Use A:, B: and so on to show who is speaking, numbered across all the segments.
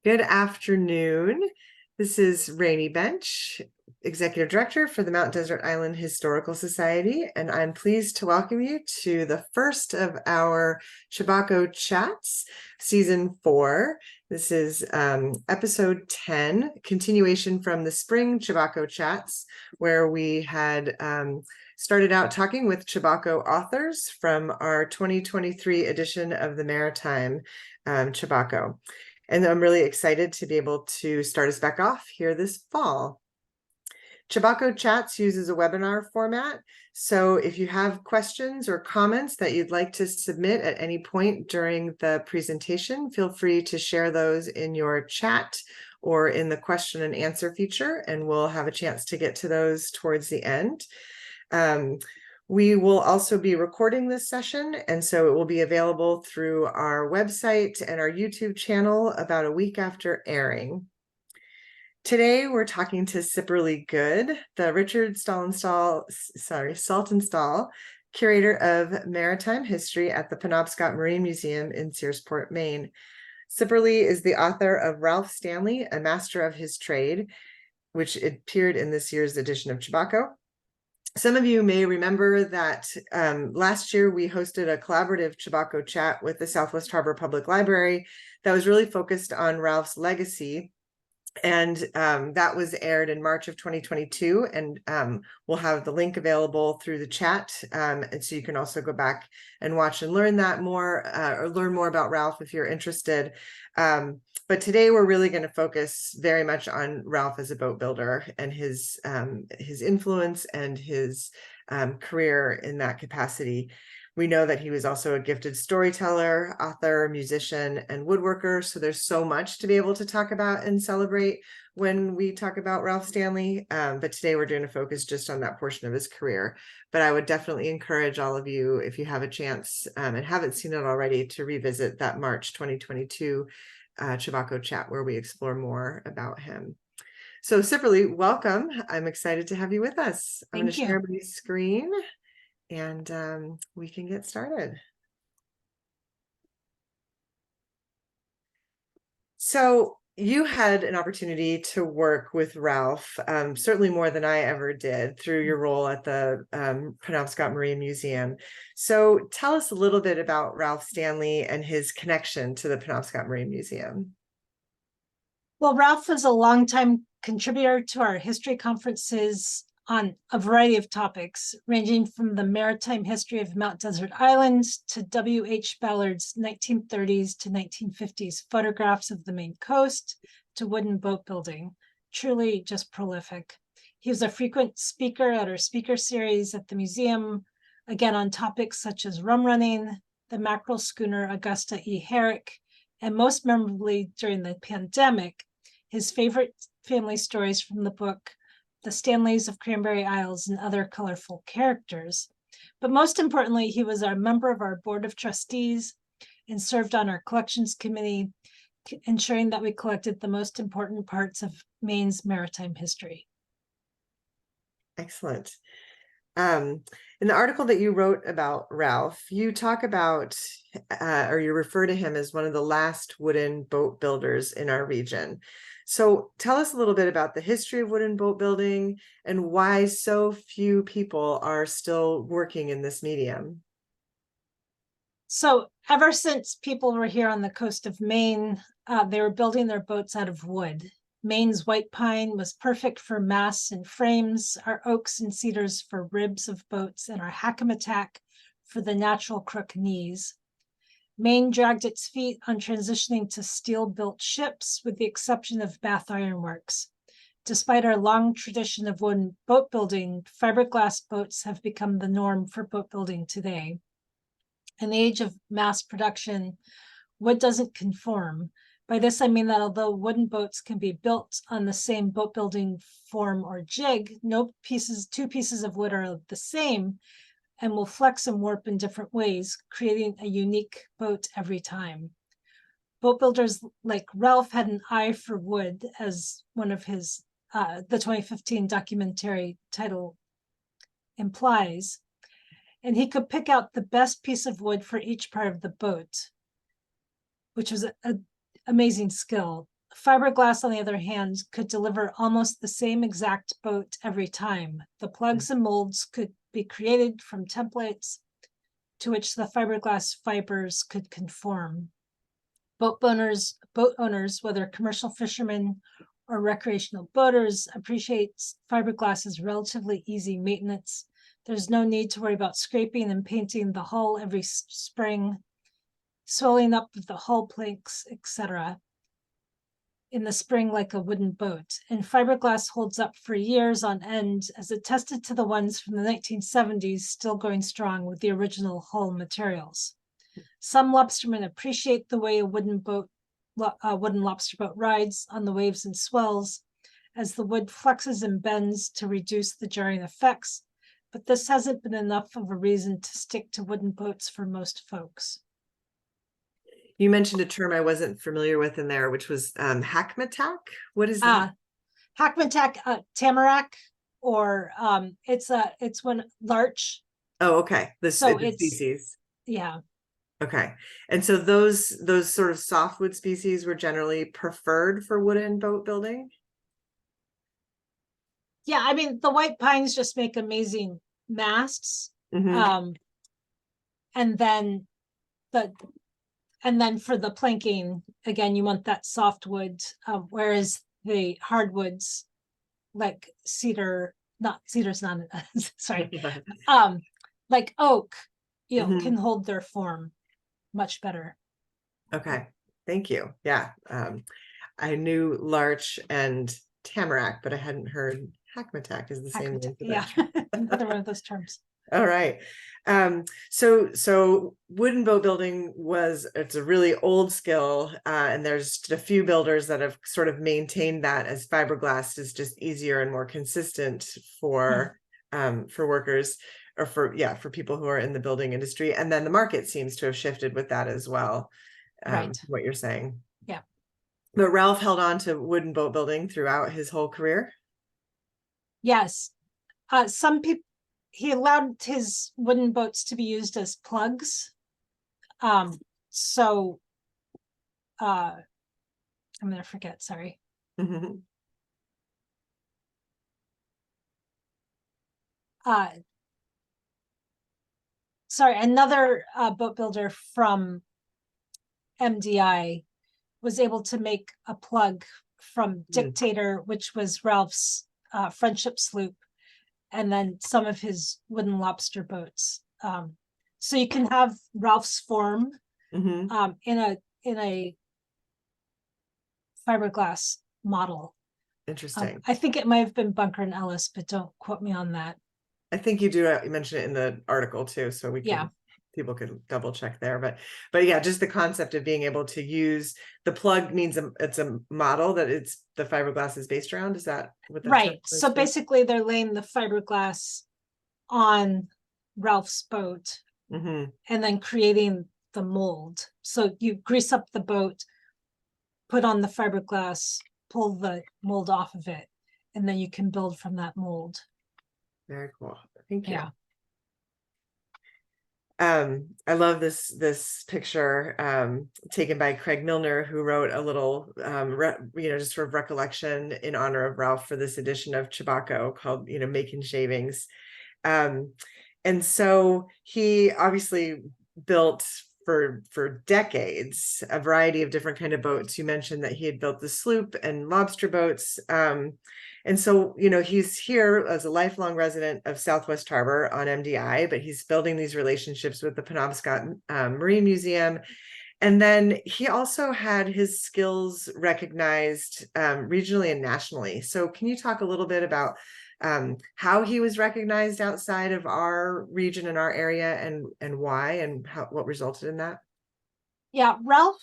A: Good afternoon. This is Raney Bench, Executive Director for the Mount Desert Island Historical Society, and I'm pleased to welcome you to the first of our Chebacco Chats, Season 4. This is episode 10, continuation from the spring Chebacco Chats, where we had started out talking with Chebacco authors from our 2023 edition of the Maritime Chebacco. And I'm really excited to be able to start us back off here this fall. Chebacco Chats uses a webinar format. So if you have questions or comments that you'd like to submit at any point during the presentation, feel free to share those in your chat or in the question and answer feature, and we'll have a chance to get to those towards the end. We will also be recording this session, and so it will be available through our website and our YouTube channel about a week after airing. Today, we're talking to Cipperly Good, the Richard Saltonstall, Curator of Maritime History at the Penobscot Marine Museum in Searsport, Maine. Cipperly is the author of Ralph Stanley, A Master of His Trade, which appeared in this year's edition of Chebacco. Some of you may remember that last year we hosted a collaborative Chebacco chat with the Southwest Harbor Public Library that was really focused on Ralph's legacy. And that was aired in March of 2022, and we'll have the link available through the chat. And so you can also go back and watch and learn that more, or learn more about Ralph if you're interested. But today we're really going to focus very much on Ralph as a boat builder and his influence and his career in that capacity. We know that he was also a gifted storyteller, author, musician, and woodworker. So there's so much to be able to talk about and celebrate when we talk about Ralph Stanley. But today we're going to focus just on that portion of his career. But I would definitely encourage all of you, if you have a chance and haven't seen it already, to revisit that March 2022 Chebacco chat where we explore more about him. So Cipperly, welcome. I'm excited to have you with us. I'm going to share my screen, and we can get started. So you had an opportunity to work with Ralph, certainly more than I ever did, through your role at the Penobscot Marine Museum. So tell us a little bit about Ralph Stanley and his connection to the Penobscot Marine Museum.
B: Well, Ralph was a longtime contributor to our history conferences on a variety of topics, ranging from the maritime history of Mount Desert Island to W.H. Ballard's 1930s to 1950s photographs of the Maine coast to wooden boat building. Truly just prolific. He was a frequent speaker at our speaker series at the museum, again on topics such as rum running, the mackerel schooner Augusta E. Herrick, and most memorably during the pandemic, his favorite family stories from the book The Stanleys of Cranberry Isles and Other Colorful Characters. But most importantly, he was a member of our board of trustees and served on our collections committee, ensuring that we collected the most important parts of Maine's maritime history.
A: Excellent. In the article that you wrote about Ralph, you talk about, or you refer to him as one of the last wooden boat builders in our region. So tell us a little bit about the history of wooden boat building and why so few people are still working in this medium.
B: So ever since people were here on the coast of Maine, they were building their boats out of wood. Maine's white pine was perfect for masts and frames, our oaks and cedars for ribs of boats, and our hackamattack for the natural crook knees. Maine dragged its feet on transitioning to steel-built ships, with the exception of Bath Iron Works. Despite our long tradition of wooden boat building, fiberglass boats have become the norm for boat building today. In the age of mass production, wood doesn't conform. By this, I mean that although wooden boats can be built on the same boat building form or jig, two pieces of wood are the same and will flex and warp in different ways, creating a unique boat every time. Boat builders like Ralph had an eye for wood, as one of his, the 2015 documentary title implies, and he could pick out the best piece of wood for each part of the boat, which was an amazing skill. Fiberglass, on the other hand, could deliver almost the same exact boat every time. The plugs and molds could be created from templates to which the fiberglass fibers could conform. Boat owners, whether commercial fishermen or recreational boaters, appreciate fiberglass as relatively easy maintenance. There's no need to worry about scraping and painting the hull every spring, swelling up with the hull planks, etc. in the spring like a wooden boat. And fiberglass holds up for years on end, as attested to the ones from the 1970s still going strong with the original hull materials. Some lobstermen appreciate the way a wooden lobster boat rides on the waves and swells, as the wood flexes and bends to reduce the jarring effects, but this hasn't been enough of a reason to stick to wooden boats for most folks.
A: You mentioned a term I wasn't familiar with in there, which was hackmatack. What is that?
B: Hackmatack, tamarack, or it's when larch.
A: Oh, okay. This
B: So
A: the
B: it's-
A: species.
B: Yeah.
A: Okay. And so those sort of softwood species were generally preferred for wooden boat building?
B: Yeah, I mean, the white pines just make amazing masts.
A: Mhm.
B: And then for the planking, again, you want that softwood, whereas the hardwoods like cedar's not sorry, like oak,
A: Mhm.
B: can hold their form much better.
A: Okay. Thank you. Yeah. I knew larch and tamarack, but I hadn't heard hackmatack is the same name for
B: Yeah,
A: that.
B: another one of those terms.
A: All right. So wooden boat building it's a really old skill, and there's just a few builders that have sort of maintained that, as fiberglass is just easier and more consistent for workers, or for people who are in the building industry. And then the market seems to have shifted with that as well.
B: Right.
A: What you're saying.
B: Yeah.
A: But Ralph held on to wooden boat building throughout his whole career.
B: Yes. Some people, he allowed his wooden boats to be used as plugs. So I'm gonna forget, sorry.
A: Mhm.
B: Sorry, another boat builder from MDI was able to make a plug from Dictator, which was Ralph's friendship sloop, and then some of his wooden lobster boats. So you can have Ralph's form
A: Mhm.
B: in a fiberglass model.
A: Interesting.
B: I think it might have been Bunker and Ellis, but don't quote me on that.
A: I think you mention it in the article too, so people could double check there. But yeah, just the concept of being able to use the plug means it's a model that it's the fiberglass is based around. Is that what that
B: Right? So basically, they're laying the fiberglass on Ralph's boat
A: and
B: then creating the mold. So you grease up the boat, put on the fiberglass, pull the mold off of it, and then you can build from that mold.
A: Very cool. Thank you.
B: Yeah.
A: I love this picture taken by Craig Milner, who wrote a little just sort of recollection in honor of Ralph for this edition of Chebacco called Making Shavings. And so he obviously built for decades a variety of different kind of boats. You mentioned that he had built the sloop and lobster boats. And so, he's here as a lifelong resident of Southwest Harbor on MDI, but he's building these relationships with the Penobscot Marine Museum. And then he also had his skills recognized regionally and nationally. So can you talk a little bit about how he was recognized outside of our region and our area, and why, and what resulted in that?
B: Yeah, Ralph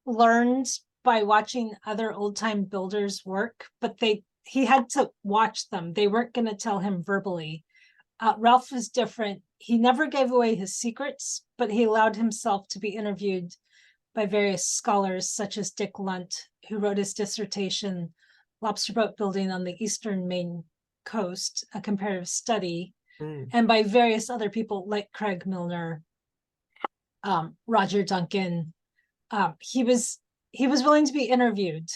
B: learned by watching other old-time builders work, but he had to watch them. They weren't going to tell him verbally. Ralph was different. He never gave away his secrets, but he allowed himself to be interviewed by various scholars, such as Dick Lunt, who wrote his dissertation, Lobster Boat Building on the Eastern Maine Coast, a comparative study, and by various other people like Craig Milner, Roger Duncan. He was willing to be interviewed,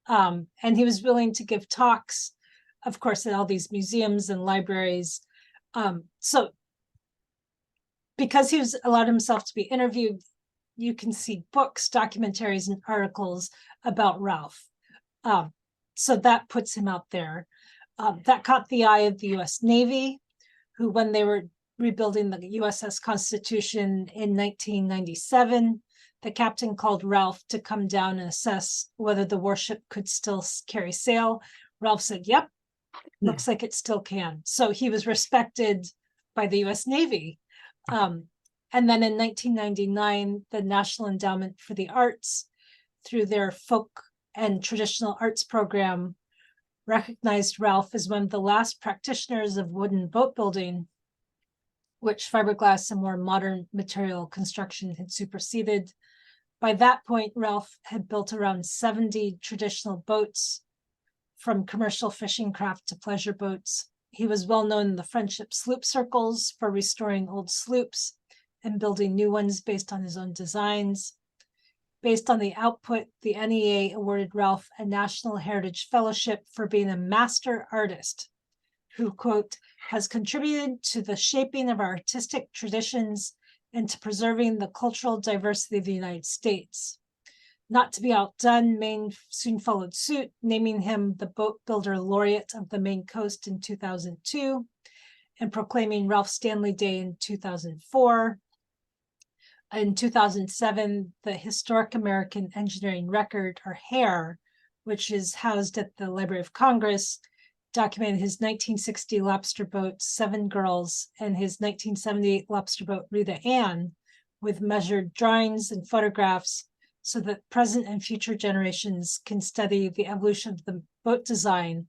B: And he was willing to give talks, of course, at all these museums and libraries. So because he was allowed himself to be interviewed, you can see books, documentaries, and articles about Ralph. So that puts him out there. That caught the eye of the US Navy, who, when they were rebuilding the USS Constitution in 1997, the captain called Ralph to come down and assess whether the warship could still carry sail. Ralph said, "Yep, looks like it still can." So he was respected by the US Navy. And then in 1999, the National Endowment for the Arts, through their folk and traditional arts program, recognized Ralph as one of the last practitioners of wooden boat building, which fiberglass and more modern material construction had superseded. By that point, Ralph had built around 70 traditional boats, from commercial fishing craft to pleasure boats. He was well known in the friendship sloop circles for restoring old sloops and building new ones based on his own designs. Based on the output, the NEA awarded Ralph a National Heritage Fellowship for being a master artist who, quote, has contributed to the shaping of our artistic traditions and to preserving the cultural diversity of the United States. Not to be outdone, Maine soon followed suit, naming him the Boat Builder Laureate of the Maine Coast in 2002 and proclaiming Ralph Stanley Day in 2004. In 2007, the Historic American Engineering Record, or HARE, which is housed at the Library of Congress, documented his 1960 lobster boat, Seven Girls, and his 1978 lobster boat, Rita Ann, with measured drawings and photographs so that present and future generations can study the evolution of the boat design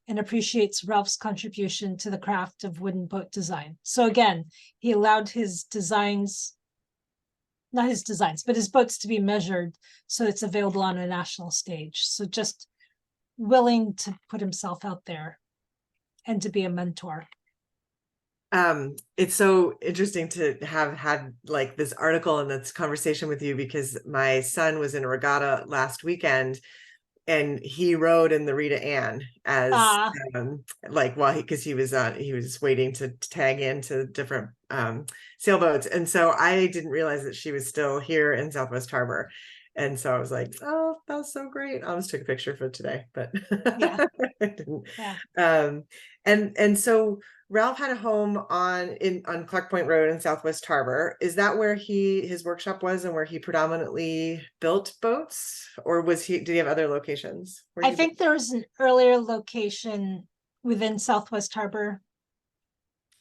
B: and appreciates Ralph's contribution to the craft of wooden boat design. So again, he allowed his designs, not his designs, but his boats to be measured so it's available on a national stage. So just willing to put himself out there and to be a mentor.
A: It's so interesting to have had like this article and this conversation with you, because my son was in a regatta last weekend and he rode in the Rita Ann as like, while because he was waiting to tag into different sailboats, and so I didn't realize that she was still here in Southwest Harbor, and so I was like, oh, that was so great. I almost took a picture for today, but
B: Yeah.
A: I didn't.
B: Yeah.
A: And so Ralph had a home on Clark Point Road in Southwest Harbor. Is that where his workshop was and where he predominantly built boats, or did he have other locations?
B: I think there was an earlier location within Southwest Harbor.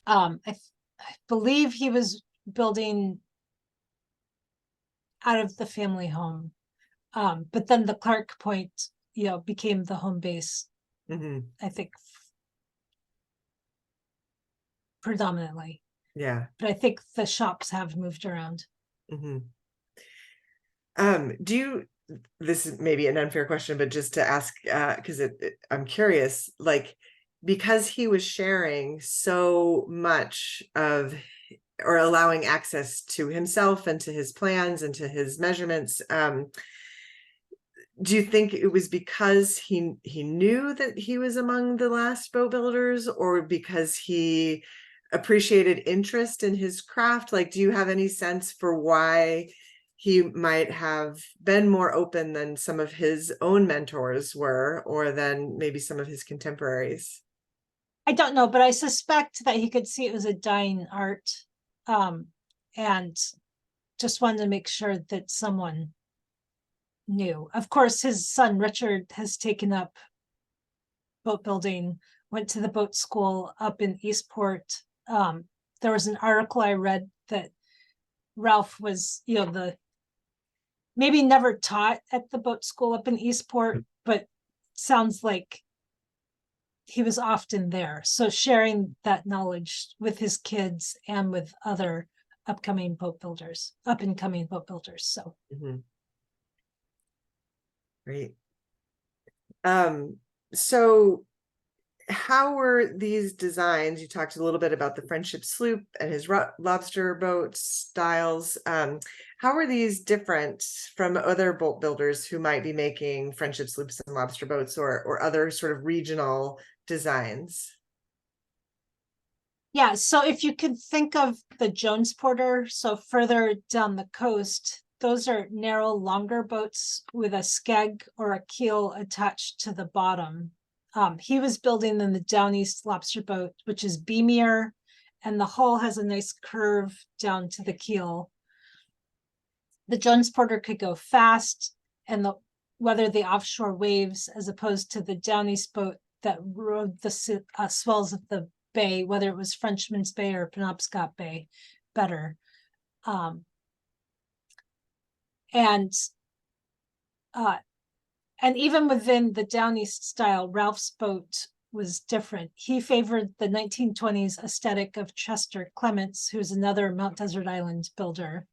B: I believe he was building out of the family home. But then the Clark Point, became the home base, I think, predominantly.
A: Yeah.
B: But I think the shops have moved around.
A: This is maybe an unfair question, but just to ask, because I'm curious, like, because he was sharing so much of, or allowing access to himself and to his plans and to his measurements, do you think it was because he knew that he was among the last boat builders, or because he appreciated interest in his craft? Like, do you have any sense for why he might have been more open than some of his own mentors were, or than maybe some of his contemporaries?
B: I don't know, but I suspect that he could see it was a dying art, and just wanted to make sure that someone knew. Of course, his son Richard has taken up boat building, went to the boat school up in Eastport. There was an article I read that Ralph was, maybe never taught at the boat school up in Eastport, but sounds like he was often there. So sharing that knowledge with his kids and with other up and coming boat builders. So
A: Great. So how were these designs? You talked a little bit about the Friendship sloop and his lobster boat styles. How how are these different from other boat builders who might be making friendship sloops and lobster boats or other sort of regional designs?
B: Yeah, so if you could think of the Jones Porter, so further down the coast, those are narrow, longer boats with a skeg or a keel attached to the bottom. He was building in the Down East lobster boat, which is beamier, and the hull has a nice curve down to the keel. The Jones Porter could go fast and weather the offshore waves, as opposed to the Down East boat that rode the swells of the bay, whether it was Frenchman's Bay or Penobscot Bay, better. And even within the Down East style, Ralph's boat was different. He favored the 1920s aesthetic of Chester Clements, who's another Mount Desert Island builder,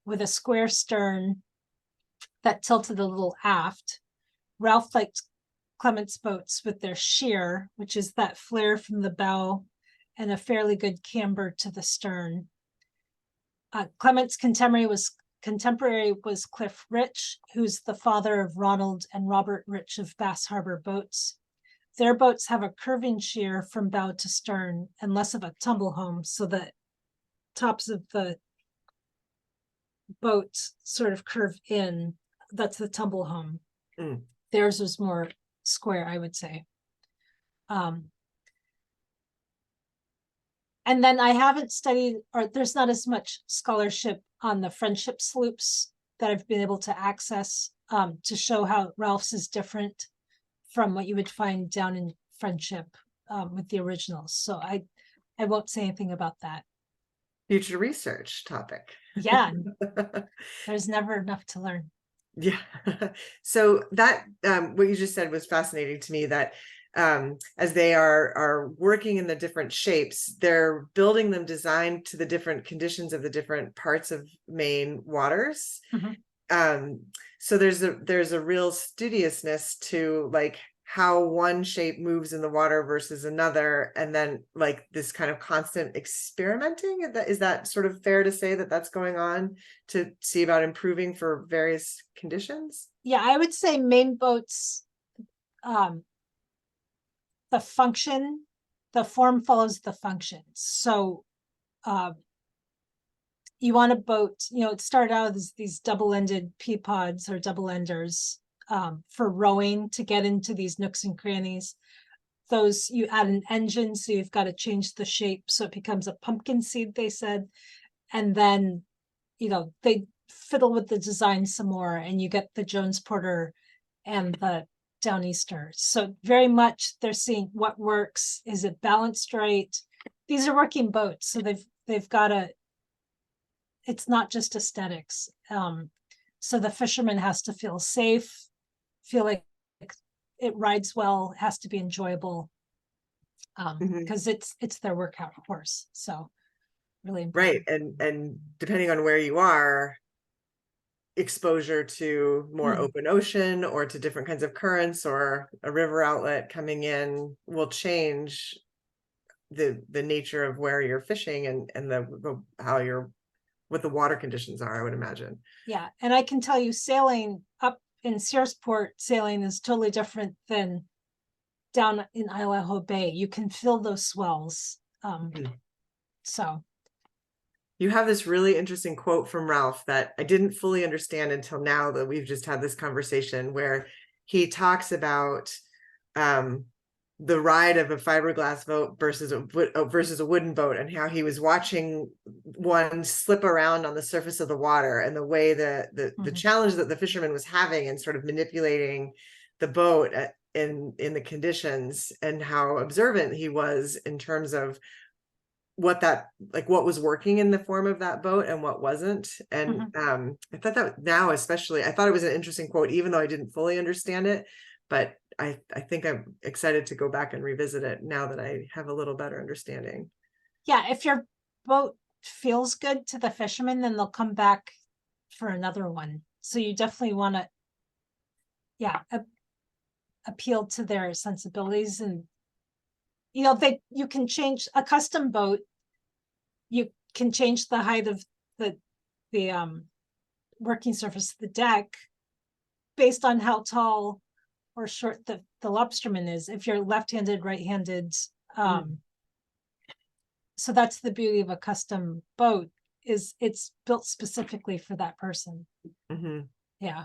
B: with a square stern that tilted a little aft. Ralph liked Clements boats with their sheer, which is that flare from the bow, and a fairly good camber to the stern. Clements' contemporary was Cliff Rich, who's the father of Ronald and Robert Rich of Bass Harbor Boats. Their boats have a curving sheer from bow to stern and less of a tumble home, so the tops of the boats sort of curve in. That's the tumble home.
A: Mm.
B: Theirs was more square, I would say. And then I haven't studied, or there's not as much scholarship on the friendship sloops that I've been able to access to show how Ralph's is different from what you would find down in Friendship with the originals. So I won't say anything about that.
A: Future research topic.
B: Yeah, there's never enough to learn.
A: Yeah. So that what you just said was fascinating to me, that as they are working in the different shapes, they're building them designed to the different conditions of the different parts of Maine waters. So there's a real studiousness to like how one shape moves in the water versus another, and then like this kind of constant experimenting. Is that sort of fair to say that that's going on to see about improving for various conditions?
B: Yeah, I would say Maine boats, the form follows the function. So you want a boat, it started out as these double-ended pea pods or double enders for rowing to get into these nooks and crannies. Those, you add an engine, so you've got to change the shape so it becomes a pumpkin seed, they said. And then, they fiddle with the design some more, and you get the Jones Porter and the Downeaster. So very much they're seeing what works. Is it balanced right? These are working boats, so they've got to. It's not just aesthetics. So the fisherman has to feel safe, feel like it rides well, has to be enjoyable, because it's their workout horse. So really important.
A: Right. And depending on where you are, exposure to more open ocean or to different kinds of currents or a river outlet coming in will change the nature of where you're fishing and the how you're what the water conditions are, I would imagine.
B: Yeah, and I can tell you, sailing up in Searsport, sailing is totally different than down in Idaho Bay. You can feel those swells. So
A: you have this really interesting quote from Ralph that I didn't fully understand until now that we've just had this conversation, where he talks about the ride of a fiberglass boat versus a wooden boat, and how he was watching one slip around on the surface of the water, and the way the challenge that the fisherman was having in sort of manipulating the boat in the conditions, and how observant he was in terms of what was working in the form of that boat and what wasn't. And I thought that now, especially, I thought it was an interesting quote, even though I didn't fully understand it. But I think I'm excited to go back and revisit it now that I have a little better understanding.
B: Yeah, if your boat feels good to the fishermen, then they'll come back for another one. So you definitely want to, appeal to their sensibilities. And you can change a custom boat. You can change the height of the working surface of the deck based on how tall or short the lobsterman is, if you're left-handed, right-handed. So that's the beauty of a custom boat, is it's built specifically for that person. Yeah.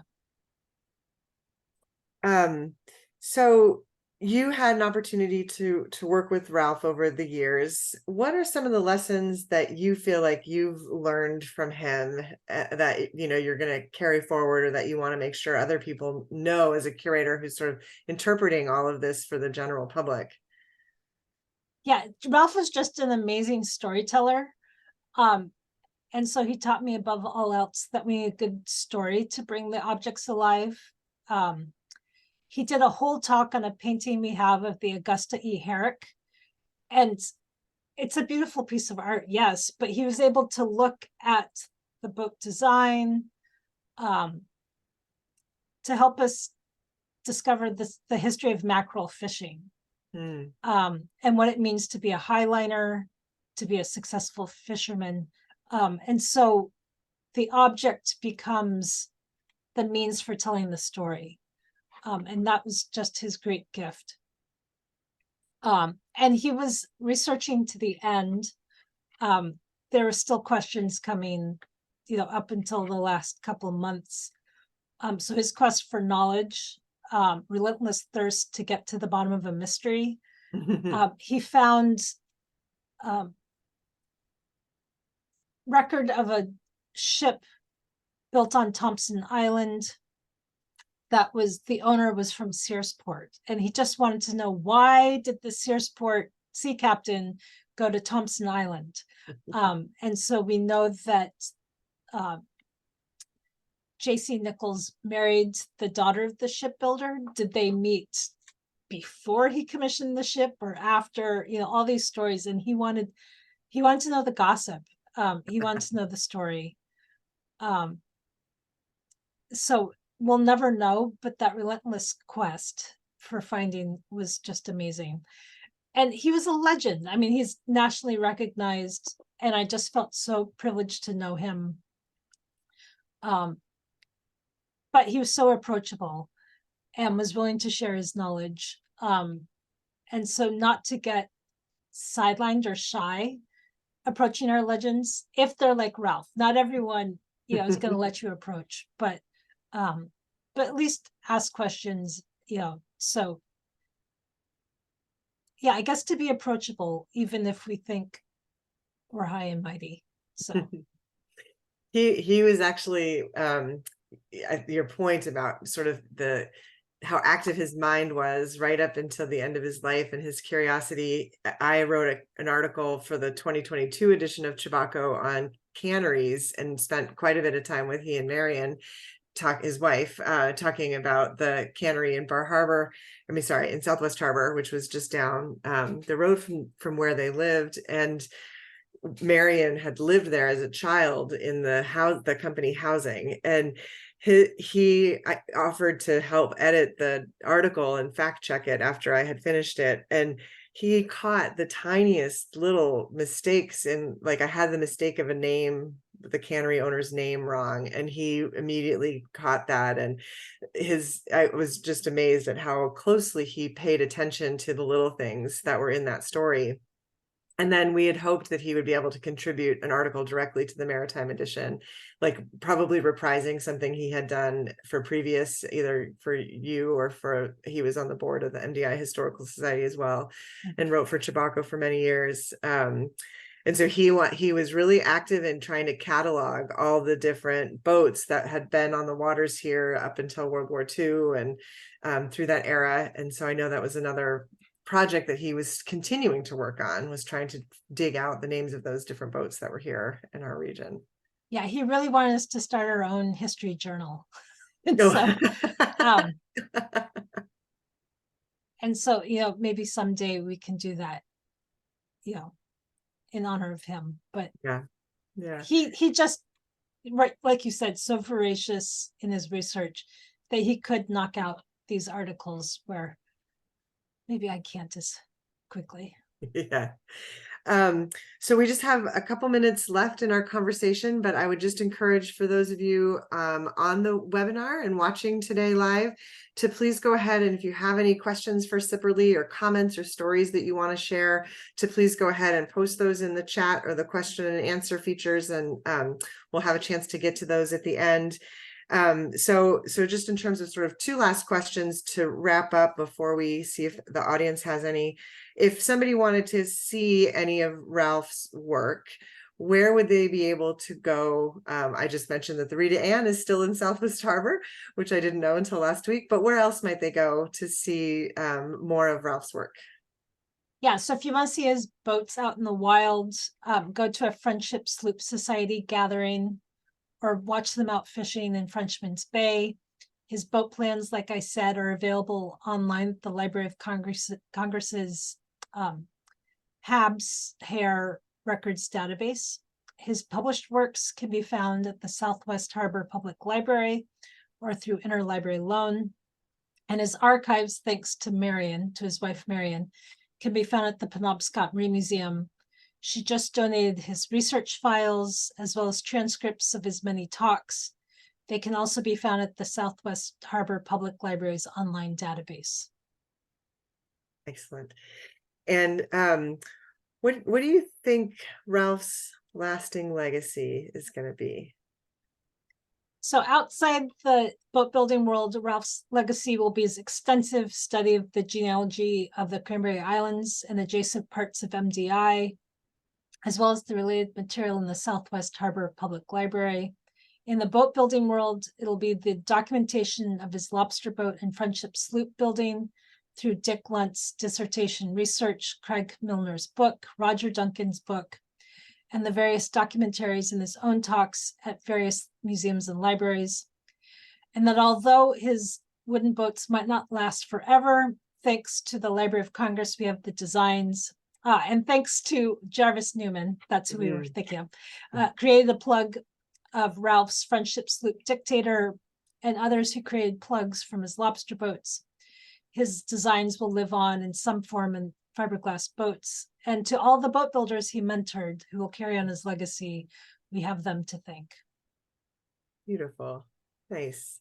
A: So you had an opportunity to work with Ralph over the years. What are some of the lessons that you feel like you've learned from him that you're going to carry forward, or that you want to make sure other people know as a curator who's sort of interpreting all of this for the general public?
B: Yeah, Ralph was just an amazing storyteller. And so he taught me above all else that we need a good story to bring the objects alive. He did a whole talk on a painting we have of the Augusta E. Herrick. And it's a beautiful piece of art, yes, but he was able to look at the boat design to help us discover the history of mackerel fishing, and what it means to be a highliner, to be a successful fisherman. And so the object becomes the means for telling the story. And that was just his great gift. And he was researching to the end. There were still questions coming, up until the last couple of months. So his quest for knowledge, relentless thirst to get to the bottom of a mystery. He found record of a ship built on Thompson Island. That was, the owner was from Searsport, and he just wanted to know, why did the Searsport sea captain go to Thompson Island? And so we know that J.C. Nichols married the daughter of the shipbuilder. Did they meet before he commissioned the ship or after? All these stories, and he wanted to know the gossip. He wanted to know the story. So we'll never know, but that relentless quest for finding was just amazing. And he was a legend. I mean, he's nationally recognized, and I just felt so privileged to know him. But he was so approachable and was willing to share his knowledge. And so not to get sidelined or shy approaching our legends, if they're like Ralph. Not everyone, is going to let you approach, but at least ask questions, so yeah, I guess to be approachable, even if we think we're high and mighty. So
A: he was actually your point about sort of how active his mind was right up until the end of his life and his curiosity. I wrote an article for the 2022 edition of Chebacco on canneries and spent quite a bit of time with he and Marion, his wife, talking about the cannery in in Southwest Harbor, which was just down the road from where they lived. And Marion had lived there as a child in the company housing, and I offered to help edit the article and fact check it after I had finished it, and he caught the tiniest little mistakes. And I had the mistake of the cannery owner's name wrong, and he immediately caught that. And I was just amazed at how closely he paid attention to the little things that were in that story. And then we had hoped that he would be able to contribute an article directly to the Maritime edition, probably reprising something he had done for previous, either for you or he was on the board of the MDI Historical Society as well, and wrote for Chebacco for many years. And so he was really active in trying to catalog all the different boats that had been on the waters here up until World War II and through that era. And so I know that was another project that he was continuing to work on, was trying to dig out the names of those different boats that were here in our region.
B: Yeah, he really wanted us to start our own history journal. And so, maybe someday we can do that, in honor of him. But
A: yeah,
B: he just, right, like you said, so voracious in his research that he could knock out these articles where maybe I can't as quickly.
A: Yeah. So we just have a couple minutes left in our conversation, but I would just encourage for those of you on the webinar and watching today live to please go ahead, and if you have any questions for Cipperly or comments or stories that you want to share, to please go ahead and post those in the chat or the question and answer features, and we'll have a chance to get to those at the end. So just in terms of sort of two last questions to wrap up before we see if the audience has any. If somebody wanted to see any of Ralph's work, where would they be able to go? I just mentioned that the Rita Ann is still in Southwest Harbor, which I didn't know until last week, but where else might they go to see more of Ralph's work?
B: Yeah, so if you want to see his boats out in the wild, go to a Friendship Sloop Society gathering or watch them out fishing in Frenchman's Bay. His boat plans, like I said, are available online at the Library of Congress's Habs Hair Records database. His published works can be found at the Southwest Harbor Public Library or through interlibrary loan. And his archives, thanks to Marion, to his wife Marion, can be found at the Penobscot Marine Museum. She just donated his research files as well as transcripts of his many talks. They can also be found at the Southwest Harbor Public Library's online database.
A: Excellent. And what do you think Ralph's lasting legacy is going to be?
B: So outside the boat building world, Ralph's legacy will be his extensive study of the genealogy of the Cranberry Islands and adjacent parts of MDI, as well as the related material in the Southwest Harbor Public Library. In the boat building world, it'll be the documentation of his lobster boat and Friendship sloop building through Dick Lunt's dissertation research, Craig Milner's book, Roger Duncan's book, and the various documentaries in his own talks at various museums and libraries. And that although his wooden boats might not last forever, thanks to the Library of Congress, we have the designs. And thanks to Jarvis Newman, that's who we were thinking of, created a plug of Ralph's Friendship sloop Dictator and others who created plugs from his lobster boats. His designs will live on in some form in fiberglass boats. And to all the boat builders he mentored who will carry on his legacy, we have them to thank.
A: Beautiful. Nice.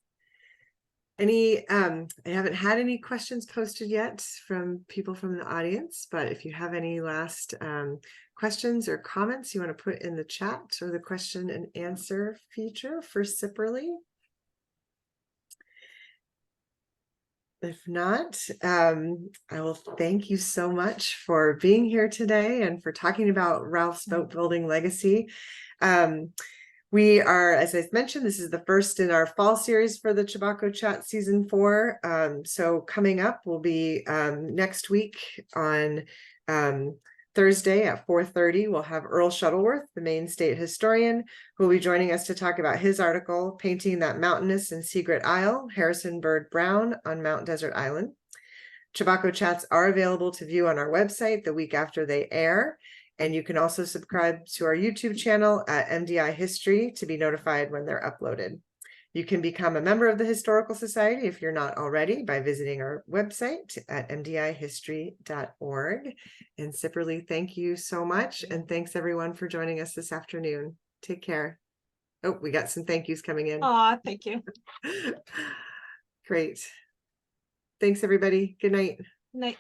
A: Any, I haven't had any questions posted yet from people from the audience, but if you have any last questions or comments you want to put in the chat or the question and answer feature for Cipperly. If not, I will thank you so much for being here today and for talking about Ralph's boat building legacy. We are, as I mentioned, this is the first in our fall series for the Chebacco Chat Season 4. So coming up will be next week on Thursday at 4:30, we'll have Earl Shuttleworth, the Maine State Historian, who will be joining us to talk about his article, Painting That Mountainous and Secret Isle, Harrison Bird Brown on Mount Desert Island. Chebacco Chats are available to view on our website the week after they air. And you can also subscribe to our YouTube channel at MDI History to be notified when they're uploaded. You can become a member of the Historical Society if you're not already by visiting our website at mdihistory.org. And Cipperly, thank you so much. And thanks everyone for joining us this afternoon. Take care. Oh, we got some thank yous coming in.
B: Thank you.
A: Great. Thanks, everybody. Good night.
B: Good night.